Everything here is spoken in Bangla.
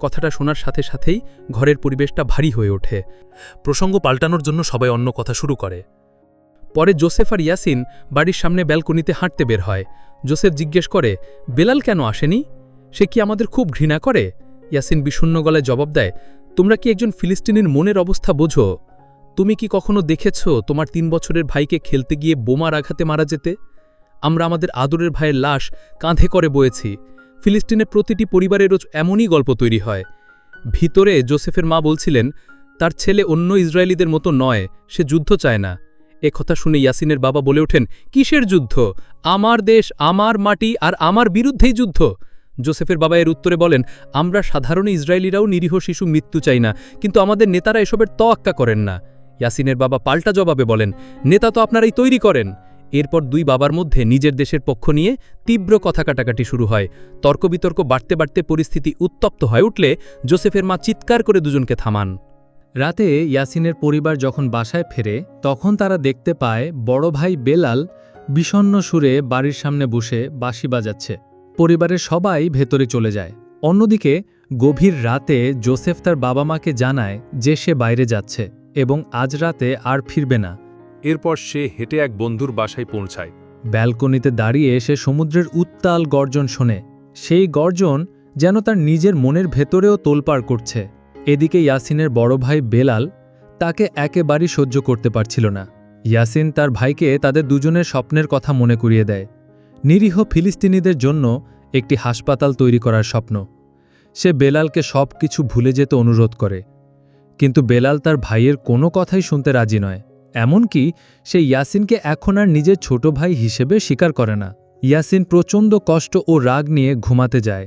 কথাটা শোনার সাথে সাথেই ঘরের পরিবেশটা ভারী হয়ে ওঠে। প্রসঙ্গ পাল্টানোর জন্য সবাই অন্য কথা শুরু করে। পরে জোসেফ আর ইয়াসিন বাড়ির সামনে ব্যালকনিতে হাঁটতে বের হয়। জোসেফ জিজ্ঞেস করে, বেলাল কেন আসেনি? সে কি আমাদের খুব ঘৃণা করে? ইয়াসিন বিষণ্ণ গলায় জবাব দেয়, তোমরা কি একজন ফিলিস্তিনির মনের অবস্থা বোঝো? তুমি কি কখনো দেখেছ তোমার 3 বছরের ভাইকে খেলতে গিয়ে বোমার আঘাতে মারা যেতে? আমরা আমাদের আদরের ভাইয়ের লাশ কাঁধে করে বয়েছি। ফিলিস্তিনের প্রতিটি পরিবারেরও এমনই গল্প তৈরি হয়। ভিতরে জোসেফের মা বলছিলেন, তার ছেলে অন্য ইসরায়েলিদের মতো নয়, সে যুদ্ধ চায় না। কথা শুনে ইয়াসিনের বাবা বলে ওঠেন, কিসের যুদ্ধ? আমার দেশ, আমার মাটি আর আমার বিরুদ্ধেই যুদ্ধ। জোসেফের বাবা এর উত্তরে বলেন, আমরা সাধারণ ইসরায়েলিরাও নিরীহ শিশু মৃত্যু চাই না, কিন্তু আমাদের নেতারা এসবের তোয়াক্কা করেন না। ইয়াসিনের বাবা পাল্টা জবাবে বলেন, নেতা তো আপনারাই তৈরি করেন। এরপর দুই বাবার মধ্যে নিজের দেশের পক্ষ নিয়ে তীব্র কথা কাটাকাটি শুরু হয়। তর্কবিতর্ক বাড়তে বাড়তে পরিস্থিতি উত্তপ্ত হয়ে উঠলে জোসেফের মা চিৎকার করে দুজনকে থামান। রাতে ইয়াসিনের পরিবার যখন বাসায় ফেরে তখন তারা দেখতে পায় বড় ভাই বেলাল বিষণ্ণ সুরে বাড়ির সামনে বসে বাঁশি বাজাচ্ছে। পরিবারের সবাই ভেতরে চলে যায়। অন্যদিকে গভীর রাতে জোসেফ তার বাবা মাকে জানায় যে সে বাইরে যাচ্ছে এবং আজ রাতে আর ফিরবে না। এরপর সে হেঁটে এক বন্ধুর বাসায় পৌঁছায়। ব্যালকনিতে দাঁড়িয়ে সে সমুদ্রের উত্তাল গর্জন শোনে। সেই গর্জন যেন তার নিজের মনের ভেতরেও তোলপাড় করছে। এদিকে ইয়াসিনের বড় ভাই বেলাল তাকে একেবারেই সহ্য করতে পারছিল না। ইয়াসিন তার ভাইকে তাদের দুজনের স্বপ্নের কথা মনে করিয়ে দেয়, নিরীহ ফিলিস্তিনিদের জন্য একটি হাসপাতাল তৈরি করার স্বপ্ন। সে বেলালকে সব কিছু ভুলে যেতে অনুরোধ করে, কিন্তু বেলাল তার ভাইয়ের কোনো কথাই শুনতে রাজি নয়। এমনকি সে ইয়াসিনকে এখন আর নিজের ছোট ভাই হিসেবে স্বীকার করে না। ইয়াসিন প্রচণ্ড কষ্ট ও রাগ নিয়ে ঘুমাতে যায়।